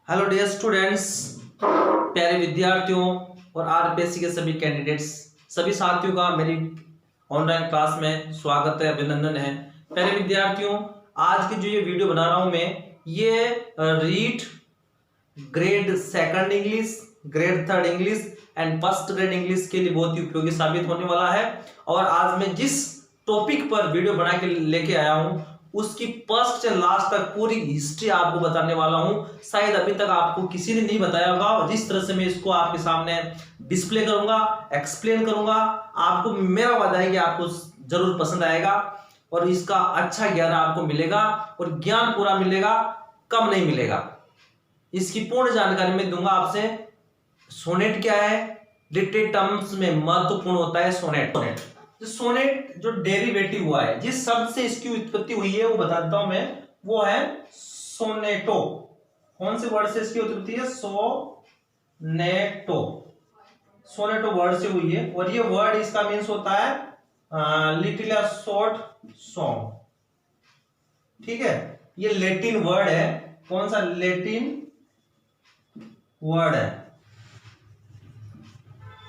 Hello dear students, प्यारे विद्यार्थियों और आरपीएससी के सभी कैंडिडेट्स, सभी साथियों का मेरी ऑनलाइन क्लास में स्वागत है, अभिनंदन है। प्यारे विद्यार्थियों, आज की जो ये वीडियो बना रहा हूं मैं, ये read grade second English, grade third English and first grade English के लिए बहुत ही उपयोगी साबित होने वाला है। और आज मैं जिस टॉपिक पर वीडियो बना के लेके आया हूं उसकी फर्स्ट से लास्ट तक पूरी हिस्ट्री आपको बताने वाला हूं। शायद अभी तक आपको किसी ने नहीं बताया होगा, और जिस तरह से मैं इसको आपके सामने डिस्प्ले करूंगा, एक्सप्लेन करूंगा, आपको मेरा वादा है कि आपको जरूर पसंद आएगा और इसका अच्छा ज्ञान आपको मिलेगा और ज्ञान पूरा मिलेगा, कम नहीं मिलेगा। इसकी पूर्ण जानकारी मैं दूंगा आपसे। सोनेट क्या है, लिटरेरी टर्म्स में महत्वपूर्ण होता है सोनेट। सोनेट जो डेरिवेटिव हुआ है, जिस शब्द से इसकी उत्पत्ति हुई है वो बता देता हूं मैं, वो है सोनेटो। कौन से वर्ड से इसकी उत्पत्ति है? सोनेटो। सोनेटो वर्ड से हुई है और ये वर्ड इसका मीन्स होता है लिटिल शॉर्ट सॉन्ग। ठीक है, ये लैटिन वर्ड है। कौन सा लैटिन वर्ड है?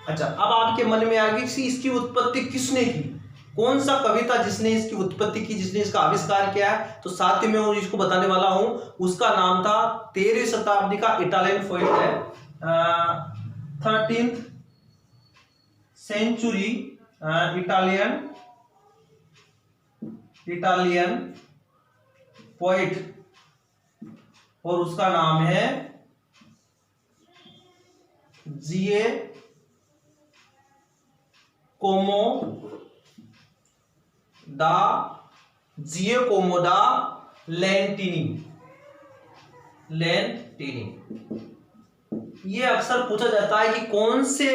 अच्छा, अब आपके मन में आ गई कि इसकी उत्पत्ति किसने की, कौन सा कवि था जिसने इसकी उत्पत्ति की, जिसने इसका आविष्कार किया है? तो साथ ही में मैं इसको बताने वाला हूं। उसका नाम था 13वीं शताब्दी का इटालियन पोएट है, 13th सेंचुरी इटालियन पोएट, और उसका नाम है जियोकोमो दा लैंटिनी। ये अक्सर पूछा जाता है कि कौन से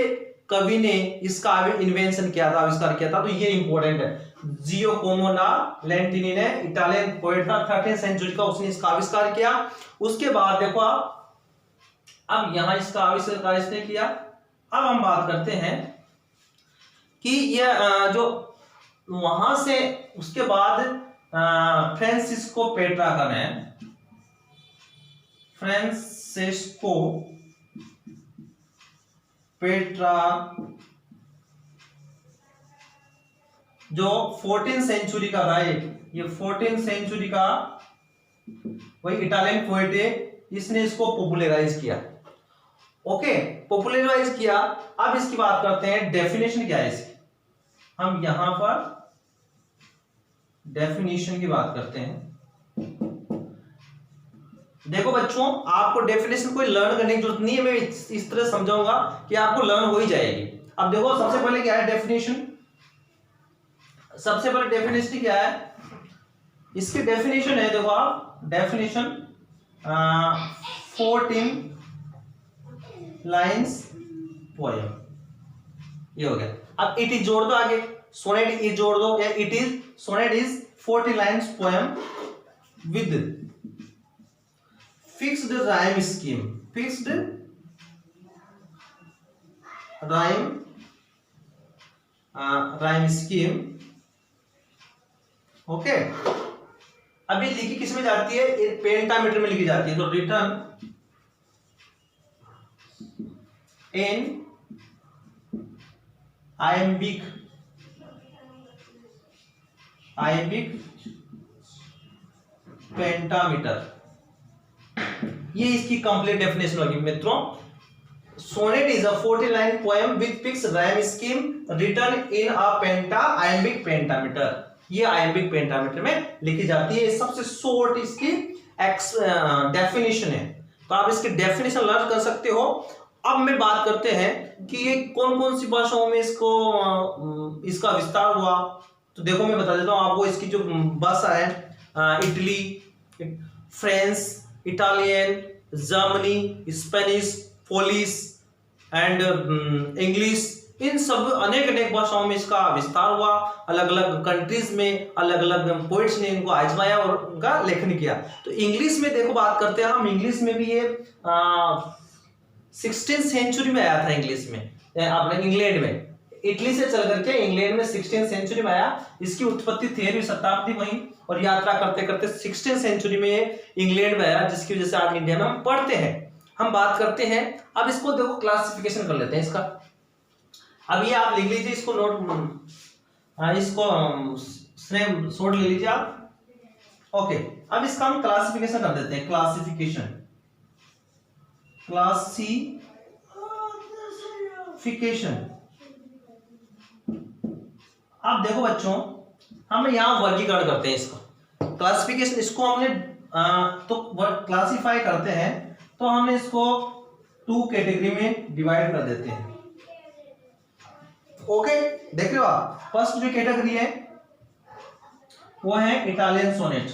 कवि ने इसका इन्वेंशन किया था, आविष्कार किया था, तो ये इंपॉर्टेंट है। जियोकोमो दा लैंटिनी ने, इटालियन पोएट था, 13th सेंचुरी का, उसने इसका आविष्कार किया। उसके बाद देखो आप, अब यहां इसका आविष्कार इसने किया। अब हम बात करते हैं कि यह जो वहां से उसके बाद फ्रांसिस्को पेट्रा ने, फ्रांसिस्को पेट्रा जो 14th सेंचुरी का था, ये 14th सेंचुरी का वही इटालियन पोएट है, इसने इसको पॉपुलराइज किया। ओके, पॉपुलराइज किया। अब इसकी बात करते हैं, डेफिनेशन क्या है इसकी। हम यहां पर डेफिनेशन की बात करते हैं। देखो बच्चों, आपको डेफिनेशन कोई लर्न करने की जरूरत नहीं है, मैं इस तरह समझाऊंगा कि आपको लर्न हो ही जाएगी। अब देखो, सबसे पहले क्या है डेफिनेशन, सबसे पहले डेफिनेशन क्या है इसकी? डेफिनेशन है, देखो आप, डेफिनेशन 14 लाइन्स पोएम, ये हो गया। अब इट इज जोड़ दो आगे, सोनेट इज जोड़ दो, या it is sonnet is 40 lines poem with fixed rhyme scheme. Fixed rhyme scheme. Okay, अभी लिखी किस में जाती है? पेंटामीटर में लिखी जाती है। तो रिटर्न इन आयम्बिक पेंटामीटर, ये इसकी कंप्लीट डेफिनेशन होगी मित्रों। Sonnet is a 40 line poem with fixed rhyme scheme written in a iambic pentameter. ये आयम्बिक पेंटामीटर में लिखी जाती है। सबसे शॉर्ट इसकी डेफिनेशन है, तो आप इसकी डेफिनेशन लर्न कर सकते हो। अब मैं बात करते हैं कि ये कौन कौन सी भाषाओं में इसका विस्तार हुआ। तो देखो, मैं बता देता हूं आपको। इसकी जो भाषा है, Italy, French, Italian, Germany, Spanish, Polish and English, इन सब अनेक भाषाओं में इसका विस्तार हुआ। अलग अलग कंट्रीज में अलग अलग पोइट्स ने इनको आजमाया और उनका लेखन किया। तो इंग्लिश में देखो, बात करते हैं हम, इंग्लिश में भी ये 16th सेंचुरी में आया था। इंग्लिश में अपने इंग्लैंड में, इटली से चल करके इंग्लैंड में 16th सेंचुरी में आया। इसकी उत्पत्ति 13वीं शताब्दी वहीं, और यात्रा करते करते 16th सेंचुरी में इंग्लैंड में आया, जिसकी वजह से आज इंडिया में हम पढ़ते हैं। हम बात करते हैं। अब इसको देखो क्लासिफिकेशन कर लेते हैं इसका। अब ये आप लिख लीजिए इसको, नोट इसको शॉर्ट ले लीजिए आप। ओके, अब इसका हम क्लासिफिकेशन कर देते हैं। क्लासिफिकेशन अब देखो बच्चों, हम यहाँ वर्गीकरण करते हैं इसका। क्लासिफिकेशन इसको हमने तो क्लासिफाई करते हैं, तो हमने इसको 2 कैटेगरी में डिवाइड कर देते हैं। ओके, देख रहे हो आप, फर्स्ट जो कैटेगरी है वो है इटालियन सोनेट।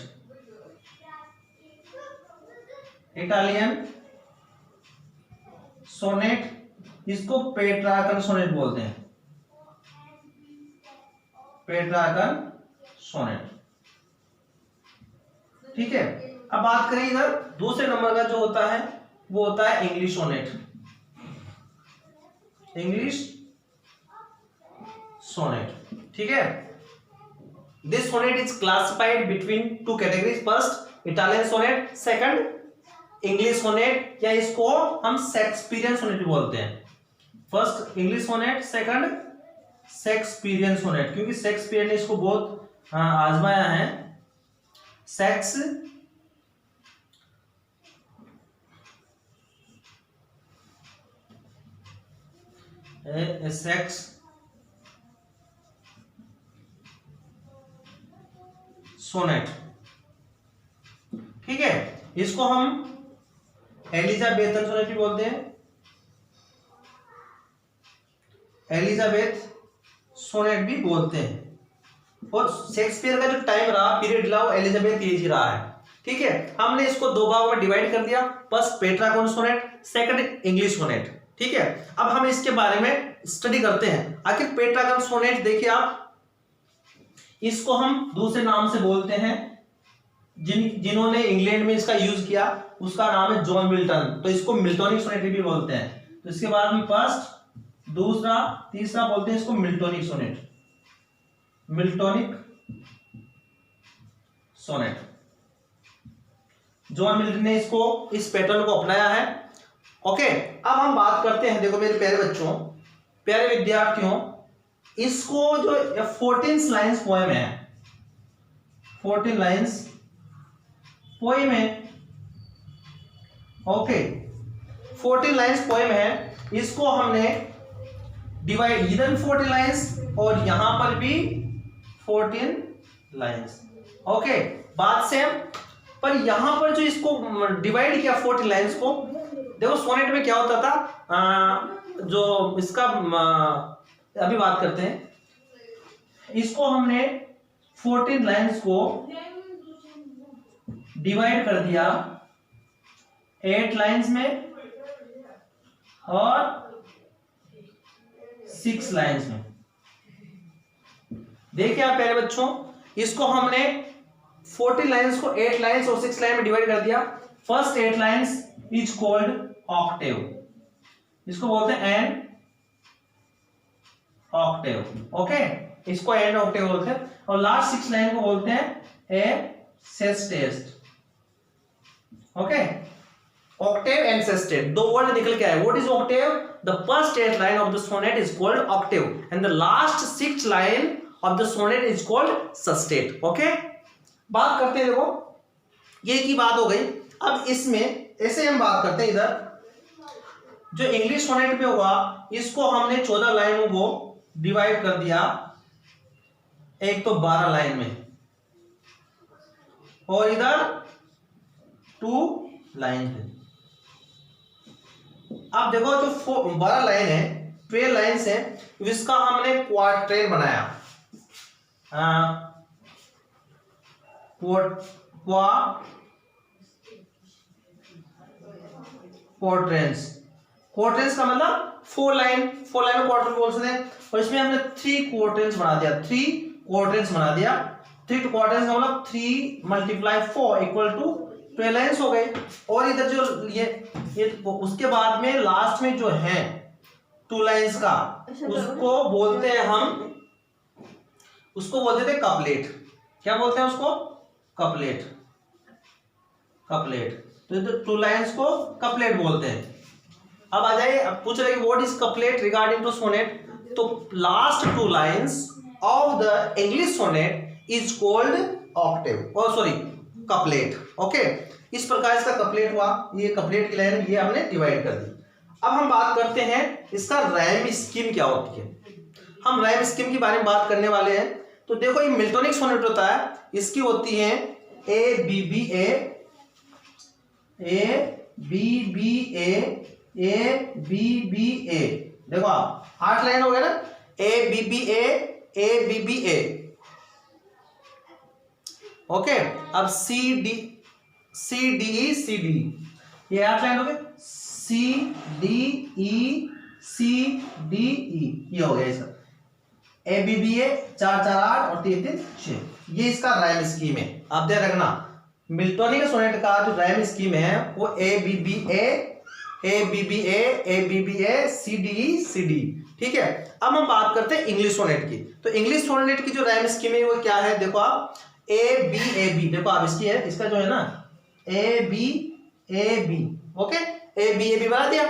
इटालियन सोनेट, इसको पेट्रार्कन सोनेट बोलते हैं। पेट्रार्कन सोनेट, ठीक है। अब बात करें इधर दूसरे नंबर का जो होता है वो होता है इंग्लिश सोनेट। इंग्लिश सोनेट, ठीक है। This sonnet is classified between 2 categories. First Italian sonnet, second English sonnet, या इसको हम शेक्सपियरियन सोनेट भी बोलते हैं। First English sonnet, second Shakespearean sonnet, क्योंकि शेक्सपियर ने इसको बहुत आजमाया है। सेक्स सोनेट, ठीक है। इसको हम एलिजाबेथन सोनेट भी बोलते हैं। एलिजाबेथ सोनेट भी बोलते हैं। और शेक्सपियर का जो टाइम रहा, पीरियड रहा, वो एलिजाबेथ एज ही रहा है, ठीक है। हमने इसको 2 भागों में डिवाइड कर दिया। First Petrarchan sonnet, second English sonnet, ठीक है। अब हम इसके बारे में स्टडी करते हैं। आखिर पेट्रार्कन सोनेट देखिए आप, इसको हम दूसरे नाम से बोलते हैं। जिन्होंने इंग्लैंड में इसका यूज किया उसका नाम है जॉन मिल्टन, तो इसको मिल्टोनिक सोनेट भी बोलते हैं। तो इसके बाद में फर्स्ट, दूसरा, तीसरा बोलते हैं इसको Miltonic sonnet. Miltonic sonnet, John Milton ने इसको, इस पैटर्न को अपनाया है। ओके, अब हम बात करते हैं, देखो मेरे प्यारे बच्चों, प्यारे विद्यार्थियों, इसको जो 14 लाइन्स पोएम है, 14 लाइन्स पोएम है। ओके, 14 लाइन्स पोएम है। इसको हमने डिवाइड, इधर 14 लाइन्स और यहां पर भी 14 लाइन्स। ओके, बात सेम, पर यहां पर जो इसको डिवाइड किया 14 लाइन्स को, देखो सोनेट में क्या होता था, जो इसका अभी बात करते हैं। इसको हमने 14 लाइन्स को डिवाइड कर दिया 8 लाइन्स में और 6 लाइन्स में। देखिए आप प्यारे बच्चों, इसको हमने 14 लाइन्स को 8 लाइन्स और 6 लाइन में डिवाइड कर दिया। First 8 lines is called octave, इसको बोलते हैं एन ऑक्टेव। ओके, इसको एन ऑक्टेव बोलते हैं। और लास्ट 6 लाइन को बोलते हैं a sestet. Okay, octave and sestet, 2 word निकल के आए। What is octave? The first 8 line of the sonnet is called octave and the last 6 line of the sonnet is called sestet. Okay, बात करते हैं, देखो ये की बात हो गई। अब इसमें ऐसे हम बात करते हैं, इधर जो इंग्लिश सोनेट पे हुआ, इसको हमने 14 लाइनों को डिवाइड कर दिया, एक तो 12 लाइन में और इधर 2 लाइन पे। अब देखो जो 12 लाइन है, 12 लाइन्स है, इसका हमने क्वार्टेन बनाया। क्वार्टेंस का मतलब 4 लाइन क्वार्टर बोल सकते हैं। और इसमें हमने 3 क्वार्टेंस बना दिया, 3 क्वार्टेंस बना दिया। 3 क्वार्टेंस का मतलब 3 × 4 इक्वल टू 12 लाइन्स हो गई। और इधर जो ये उसके बाद में लास्ट में जो है 2 लाइन्स का, उसको बोलते हैं हम, उसको बोलते थे कपलेट। क्या बोलते हैं उसको? कपलेट। कपलेट, तो 2 लाइन्स को कपलेट बोलते हैं। अब आ जाइए, अब पूछ रहे what is couplet regarding to sonnet, तो last 2 lines of the English sonnet is called octave, और सॉरी कपलेट। ओके, इस प्रकार इसका कपलेट हुआ, ये कपलेट की लाइन ये हमने डिवाइड कर दी। अब हम बात करते हैं इसका रैम स्कीम क्या होती है। हम रैम स्कीम के बारे में बात करने वाले हैं। तो देखो, ये मिल्टोनिक सोनेट होता है, इसकी होती है A B B A, A B B A, A B B A. देखो आप 8 लाइन हो गया ना, A B B A. Okay, अब सी डी ये 8 लाइन हो गए, सी डी ई ये हो गया इसका, ए बी बी ए 4 4 8 और 3 3 6। ये इसका रैम स्कीम है। आप ध्यान रखना, मिल्टोनिक सोनेट का जो रैम स्कीम है वो A B B A C D. ठीक है, अब हम बात करते हैं इंग्लिश सोनेट की। तो इंग्लिश सोनेट की जो रैम स्कीम है वो क्या है, देखो आप ए बी, देखो आप इसकी है, इसका जो है ना A B, okay, A B बना दिया,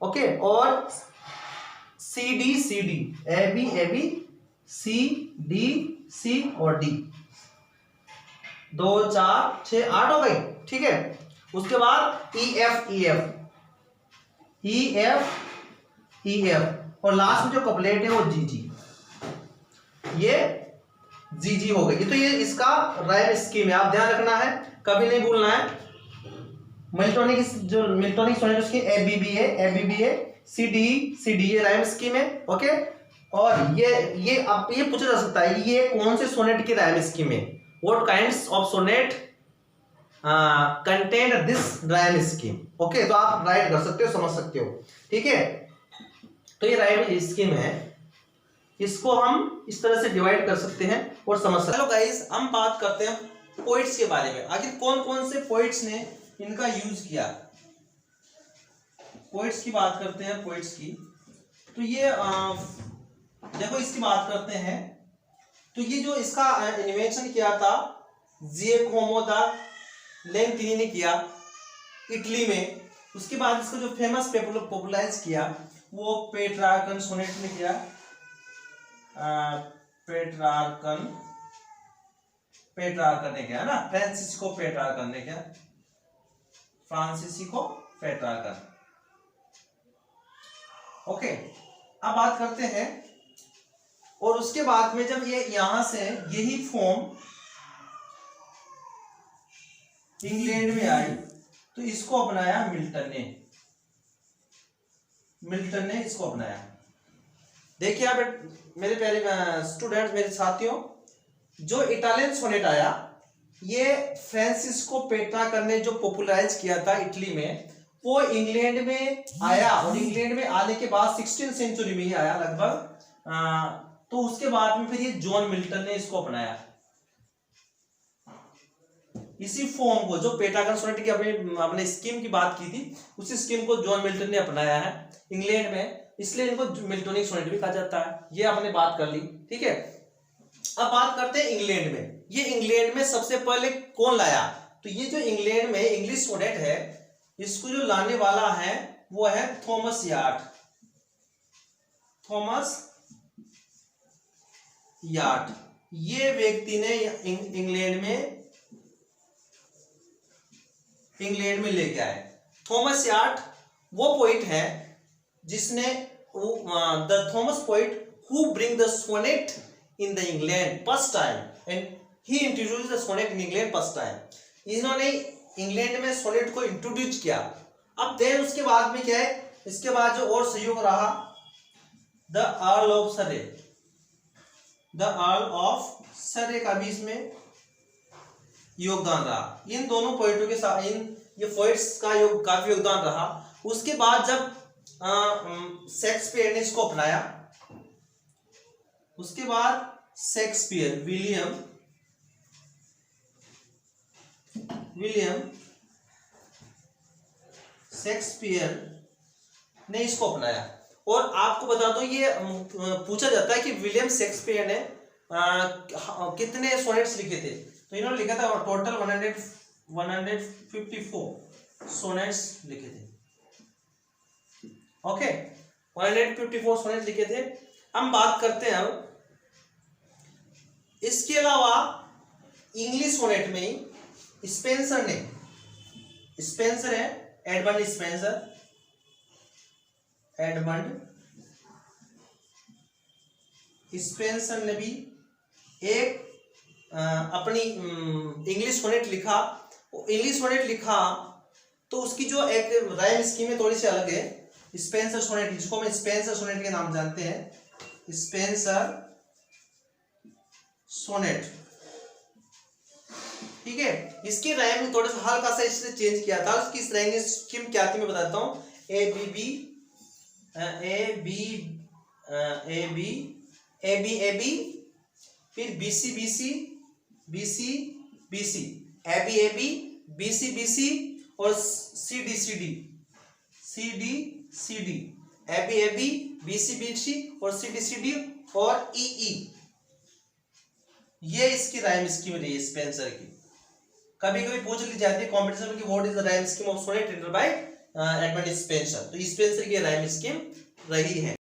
ओके, और C D A B C और डी, 2 4 6 8 हो गई। ठीक है, उसके बाद ई एफ और लास्ट में जो कपलेट है वो जी, ये जी हो गई। तो ये इसका रैम स्कीम है, आप ध्यान रखना है, कभी नहीं भूलना है। मिल्टोनिक सोनेट उसकी A B B A C D ये रैम स्कीम है। ओके, और ये अब ये पूछा जा सकता है ये कौन से सोनेट की रैम स्कीम है, what kinds of sonnet contain this rhyme scheme. Okay, तो आप राइट कर सकते हो, समझ सकते हो। ठीक है, तो ये रैम स्कीम है, इसको हम इस तरह से डिवाइड कर सकते हैं और समझ सकते हैं। हेलो गाइस, हम बात करते हैं पोइट्स के बारे में। आखिर कौन कौन से पोइट्स ने इनका यूज किया, पोइट्स की बात करते हैं, पोइट्स की। तो ये देखो, इसकी बात करते हैं, तो ये जो इसका इन्वेंशन किया था जिएकोमो दा लेंटिनी ने किया इटली में। उसके बाद इसको जो फेमस पॉपुलराइज किया वो पेट्रार्कन सोनेट ने किया, पेट्रार्कन ने किया ना, फ्रांसिस्को पेट्रार्कन ने किया, ओके। अब बात करते हैं, और उसके बाद में जब ये यहां से यही फॉर्म इंग्लैंड में आई तो इसको अपनाया मिल्टन ने इसको अपनाया। देखिए आप मेरे प्यारे स्टूडेंट्स, मेरे साथियों, जो इटालियन सोनेट आया ये फ्रांसिस्को पेट्रार्कन ने जो पॉपुलराइज किया था इटली में, वो इंग्लैंड में आया, और इंग्लैंड में आने के बाद 16वीं सेंचुरी में ही आया लगभग। तो उसके बाद में फिर ये जॉन मिल्टन ने इसको अपनाया, इसी फॉर्म को, जो पेट्रार्कन सोनेट की अपने स्कीम की बात की थी, उसी स्कीम को जॉन मिल्टन ने अपनाया है इंग्लैंड में, इसलिए इनको मिल्टोनिक सोनेट भी कहा जाता है। ये आपने बात कर ली। ठीक है, अब बात करते हैं इंग्लैंड में। ये इंग्लैंड में सबसे पहले कौन लाया, तो ये जो इंग्लैंड में इंग्लिश सोनेट है, इसको जो लाने वाला है वो है थॉमस यार्ड। ये व्यक्ति ने इंग्लैंड में लेके आए। थॉमस यार्ड वो पोइट है जिसने the Thomas poet who bring the sonnet in the England first time and he introduced the sonnet in England first time। इन्होंने इंग्लैंड में सोनेट को इंट्रोड्यूस किया। अब देन उसके बाद में क्या है, इसके बाद जो और सहयोग रहा, द अर्ल ऑफ सरे का भी इसमें योगदान रहा। इन दोनों पोइटों के साथ ये पोइट्स का काफी योगदान रहा। उसके बाद जब शेक्सपियर ने इसको अपनाया, उसके बाद शेक्सपियर विलियम शेक्सपियर ने इसको अपनाया। और आपको बता दो, ये पूछा जाता है कि विलियम शेक्सपियर ने कितने सोनेट्स लिखे थे, तो इन्होंने लिखा था टोटल 154 सोनेट्स लिखे थे। ओके, 154 सोनेट लिखे थे। हम बात करते हैं अब इसके अलावा इंग्लिश सोनेट में स्पेंसर ने, स्पेंसर है एडमंड स्पेंसर, एडमंड स्पेंसर ने भी एक अपनी इंग्लिश सोनेट लिखा। इंग्लिश सोनेट लिखा तो उसकी जो एक राइम स्कीम है थोड़ी सी अलग है। स्पेंसर सोनेट, जिसको हम स्पेंसर सोनेट के नाम जानते हैं, स्पेंसर सोनेट, ठीक है। इसकी राइम थोड़ा सा हल्का सा इसने चेंज किया था। उसकी राइम स्कीम क्या थी मैं बताता हूँ। ए बी ए बी फिर B C B C B C B C, A B C और C D C D A B C और सी डी और ई। ये इसकी राइम स्कीम रही है स्पेंसर की। कभी कभी पूछ ली जाती है कॉम्पिटिशन में कि what is the rhyme scheme of sonnet written by Edmund Spenser, तो स्पेंसर की राइम स्कीम रही है।